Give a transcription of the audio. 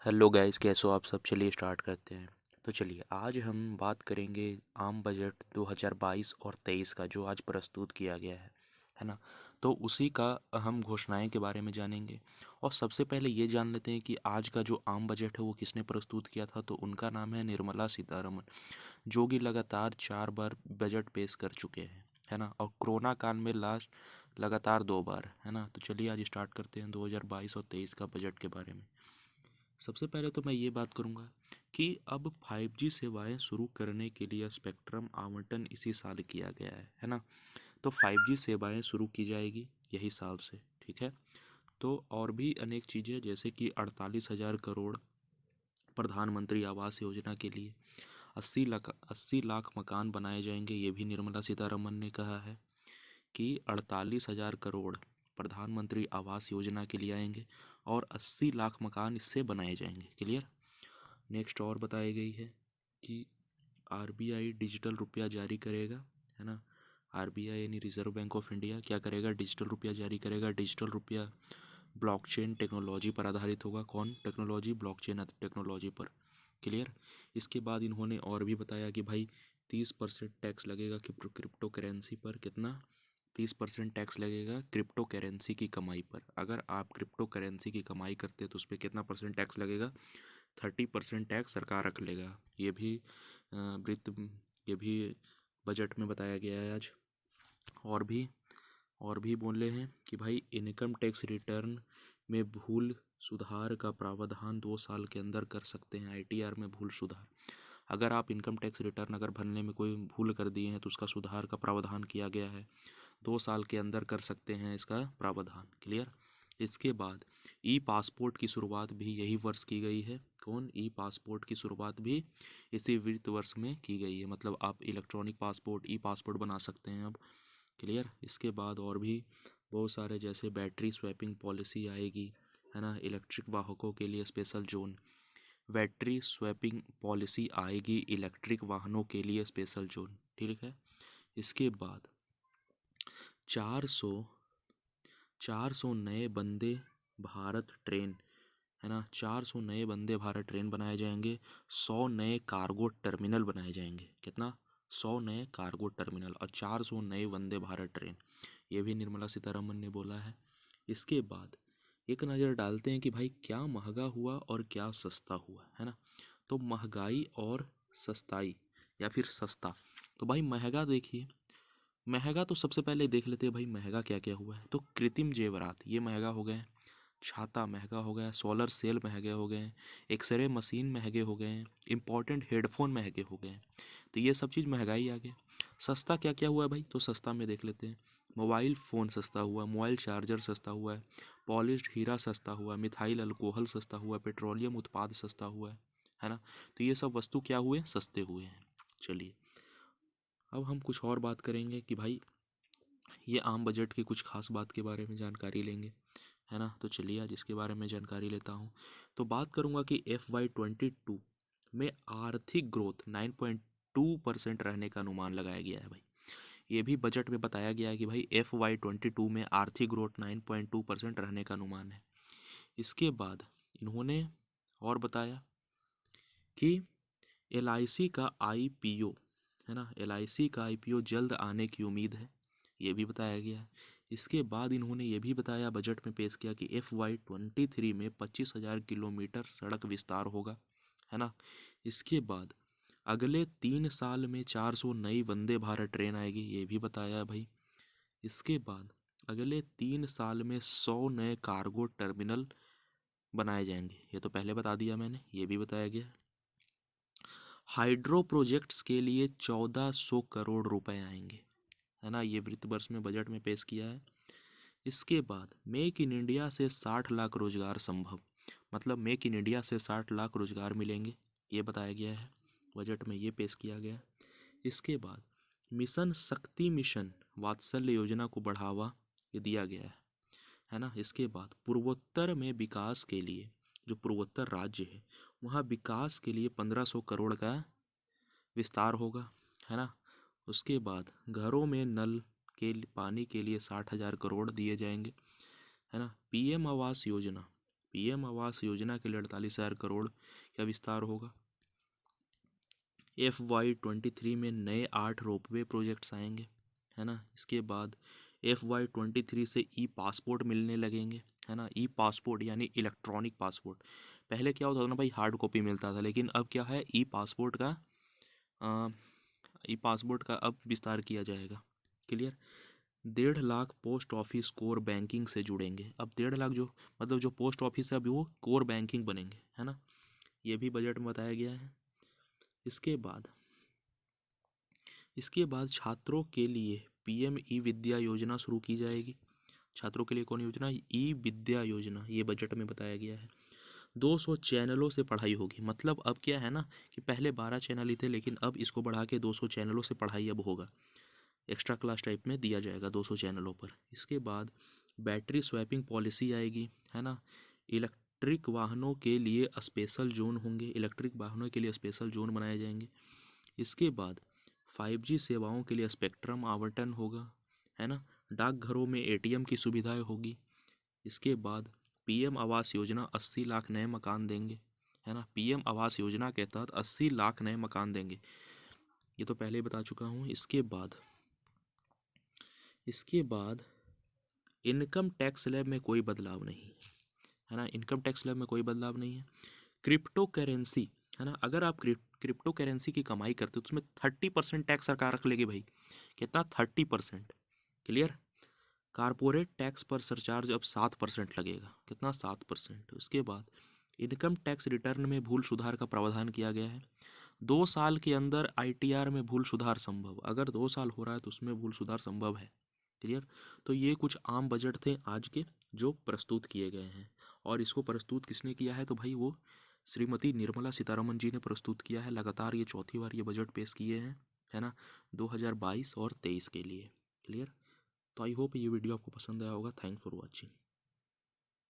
Hello guys, कैसे हो आप सब। चलिए स्टार्ट करते हैं। तो चलिए आज हम बात करेंगे आम बजट 2022 और 23 का, जो आज प्रस्तुत किया गया है ना। तो उसी का अहम घोषणाएं के बारे में जानेंगे। और सबसे पहले ये जान लेते हैं कि आज का जो आम बजट है वो किसने प्रस्तुत किया था। तो उनका नाम है निर्मला सीतारमण, जो कि लगातार 4 बार बजट पेश कर चुके हैं, है ना। और कोरोना काल में लास्ट लगातार 2 बार, है ना। तो चलिए आज स्टार्ट करते हैं 2022 और 23 का बजट के बारे में। सबसे पहले तो मैं ये बात करूंगा कि अब 5G सेवाएं शुरू करने के लिए स्पेक्ट्रम आवंटन इसी साल किया गया है ना। तो 5G सेवाएं शुरू की जाएगी यही साल से, ठीक है। तो और भी अनेक चीज़ें, जैसे कि 48,000 करोड़ प्रधानमंत्री आवास योजना के लिए, 80 लाख मकान बनाए जाएंगे, ये भी निर्मला सीतारमण ने कहा है कि 48,000 करोड़ प्रधानमंत्री आवास योजना के लिए आएंगे और 80 लाख मकान इससे बनाए जाएंगे। क्लियर। नेक्स्ट और बताई गई है कि आरबीआई डिजिटल रुपया जारी करेगा, है ना। आरबीआई यानी रिजर्व बैंक ऑफ इंडिया क्या करेगा, डिजिटल रुपया जारी करेगा। डिजिटल रुपया ब्लॉकचेन टेक्नोलॉजी पर आधारित होगा। कौन टेक्नोलॉजी, ब्लॉकचेन टेक्नोलॉजी पर। क्लियर। इसके बाद इन्होंने और भी बताया कि भाई 30% टैक्स लगेगा क्रिप्टो करेंसी पर। कितना? 30% टैक्स लगेगा क्रिप्टो करेंसी की कमाई पर। अगर आप क्रिप्टो करेंसी की कमाई करते हैं तो उस पर कितना परसेंट टैक्स लगेगा? 30% टैक्स सरकार रख लेगा। ये भी वित्त ये भी बजट में बताया गया है आज। और भी बोले हैं कि भाई इनकम टैक्स रिटर्न में भूल सुधार का प्रावधान 2 साल के अंदर कर सकते हैं। आईटीआर में भूल सुधार, अगर आप इनकम टैक्स रिटर्न अगर भरने में कोई भूल कर दिए हैं तो उसका सुधार का प्रावधान किया गया है। 2 साल के अंदर कर सकते हैं इसका प्रावधान। क्लियर। इसके बाद ई पासपोर्ट की शुरुआत भी यही वर्ष की गई है। कौन? ई पासपोर्ट की शुरुआत भी इसी वित्त वर्ष में की गई है। मतलब आप इलेक्ट्रॉनिक पासपोर्ट, ई पासपोर्ट बना सकते हैं अब। क्लियर। इसके बाद और भी बहुत सारे, जैसे बैटरी स्वैपिंग पॉलिसी आएगी, है ना। इलेक्ट्रिक वाहकों के लिए special zone, battery swapping policy आएगी इलेक्ट्रिक वाहनों के लिए स्पेशल जोन, ठीक है। इसके बाद 400 400 नए वंदे भारत ट्रेन, है ना। 400 नए वंदे भारत ट्रेन बनाए जाएंगे। 100 नए कार्गो टर्मिनल बनाए जाएंगे। कितना? 100 नए कार्गो टर्मिनल और 400 नए वंदे भारत ट्रेन। ये भी निर्मला सीतारमण ने बोला है। इसके बाद एक नज़र डालते हैं कि भाई क्या महंगा हुआ और क्या सस्ता हुआ, है ना। तो महंगाई और सस्ताई या फिर सस्ता। तो भाई महंगा देखिए, महंगा तो सबसे पहले देख लेते हैं भाई महंगा क्या क्या हुआ है। तो कृत्रिम जेवरात ये महंगा हो गए हैं, छाता महंगा हो गया, सोलर सेल महंगे हो गए हैं, एक्सरे मशीन महंगे हो गए हैं, इंपॉर्टेंट हेडफोन महंगे हो गए हैं। तो ये सब चीज़ महंगाई आ गया। सस्ता क्या क्या हुआ है भाई? तो सस्ता में देख लेते हैं। मोबाइल फ़ोन सस्ता हुआ, मोबाइल चार्जर सस्ता हुआ है, पॉलिश्ड हीरा सस्ता हुआ, मिथाइल अल्कोहल सस्ता हुआ, पेट्रोलियम उत्पाद सस्ता हुआ है ना। तो ये सब वस्तु क्या हुए? सस्ते हुए हैं। चलिए अब हम कुछ और बात करेंगे कि भाई ये आम बजट की कुछ खास बात के बारे में जानकारी लेंगे, है ना। तो चलिए आज इसके बारे में जानकारी लेता हूँ। तो बात करूँगा कि FY22 में आर्थिक ग्रोथ 9.2% रहने का अनुमान लगाया गया है भाई। ये भी बजट में बताया गया है कि भाई FY22 में आर्थिक ग्रोथ 9.2% रहने का अनुमान है। इसके बाद इन्होंने और बताया कि LIC का IPO, है ना, LIC का IPO जल्द आने की उम्मीद है। ये भी बताया गया है। इसके बाद इन्होंने ये भी बताया, बजट में पेश किया कि FY23 में 25,000 किलोमीटर सड़क विस्तार होगा, है ना। इसके बाद अगले 3 साल में 400 नई वंदे भारत ट्रेन आएगी, ये भी बताया है भाई। इसके बाद अगले 3 साल में 100 नए कार्गो टर्मिनल बनाए जाएंगे, ये तो पहले बता दिया मैंने, ये भी बताया गया। हाइड्रो प्रोजेक्ट्स के लिए 1400 करोड़ रुपए आएंगे, है ना। ये वित्त वर्ष में बजट में पेश किया है। इसके बाद मेक इन इंडिया से 60 लाख रोजगार संभव, मतलब मेक इन इंडिया से 60 लाख रोजगार मिलेंगे, ये बताया गया है। बजट में ये पेश किया गया। इसके बाद मिशन शक्ति, मिशन वात्सल्य योजना को बढ़ावा ये दिया गया है ना। इसके बाद पूर्वोत्तर में विकास के लिए, जो पूर्वोत्तर राज्य है वहाँ विकास के लिए 1500 करोड़ का विस्तार होगा, है ना। उसके बाद घरों में नल पानी के लिए 60,000 करोड़ दिए जाएंगे, है ना। PM आवास योजना पीएम आवास योजना के लिए 48,000 करोड़ का विस्तार होगा। FY23 में नए 8 रोपवे प्रोजेक्ट्स आएंगे, है ना। इसके बाद FY23 से ई पासपोर्ट मिलने लगेंगे, है ना। ई पासपोर्ट यानी इलेक्ट्रॉनिक पासपोर्ट। पहले क्या होता था ना भाई, हार्ड कॉपी मिलता था, लेकिन अब क्या है, ई पासपोर्ट का अब विस्तार किया जाएगा। Clear. 1.5 lakh post office core banking से जुड़ेंगे। अब 1.5 लाख जो मतलब जो पोस्ट ऑफिस है अभी वो कोर बैंकिंग बनेंगे, है ना। ये भी बजट में बताया गया है। इसके बाद छात्रों के लिए पीएम ई विद्या योजना शुरू की जाएगी। छात्रों के लिए कौन योजना? ई विद्या योजना, ये बजट में बताया गया है। 200 चैनलों से पढ़ाई होगी। मतलब अब क्या है ना कि पहले 12 चैनल ही थे, लेकिन अब इसको बढ़ा के 200 चैनलों से पढ़ाई अब होगा। एक्स्ट्रा क्लास टाइप में दिया जाएगा 200 चैनलों पर। इसके बाद बैटरी स्वैपिंग पॉलिसी आएगी, है ना। इलेक्ट्रिक वाहनों के लिए स्पेशल जोन होंगे, इलेक्ट्रिक वाहनों के लिए स्पेशल जोन बनाए जाएंगे। इसके बाद 5G सेवाओं के लिए स्पेक्ट्रम आवंटन होगा, है ना। डाकघरों में ATM की सुविधाएं होगी। इसके बाद पीएम आवास योजना 80 लाख नए मकान देंगे, है ना। पीएम आवास योजना के तहत 80 लाख नए मकान देंगे, ये तो पहले ही बता चुका हूँ। इसके बाद इनकम टैक्स स्लैब में कोई बदलाव नहीं, है ना। इनकम टैक्स स्लैब में कोई बदलाव नहीं है। क्रिप्टो करेंसी, है ना। अगर आप क्रिप्टो करेंसी की कमाई करते हो तो उसमें 30% टैक्स सरकार रख लेगी भाई। कितना? 30%। क्लियर। कारपोरेट टैक्स पर सरचार्ज अब 7% लगेगा। कितना? 7%। उसके बाद इनकम टैक्स रिटर्न में भूल सुधार का प्रावधान किया गया है। 2 साल के अंदर ITR में भूल सुधार संभव। अगर 2 साल हो रहा है तो उसमें भूल सुधार संभव है। क्लियर। तो ये कुछ आम बजट थे आज के जो प्रस्तुत किए गए हैं। और इसको प्रस्तुत किसने किया है? तो भाई वो श्रीमती निर्मला सीतारमन जी ने प्रस्तुत किया है। लगातार ये चौथी बार ये बजट पेश किए हैं, है ना, 2022 और 23 के लिए। क्लियर। तो आई होप ये वीडियो आपको पसंद आया होगा। Thanks for watching.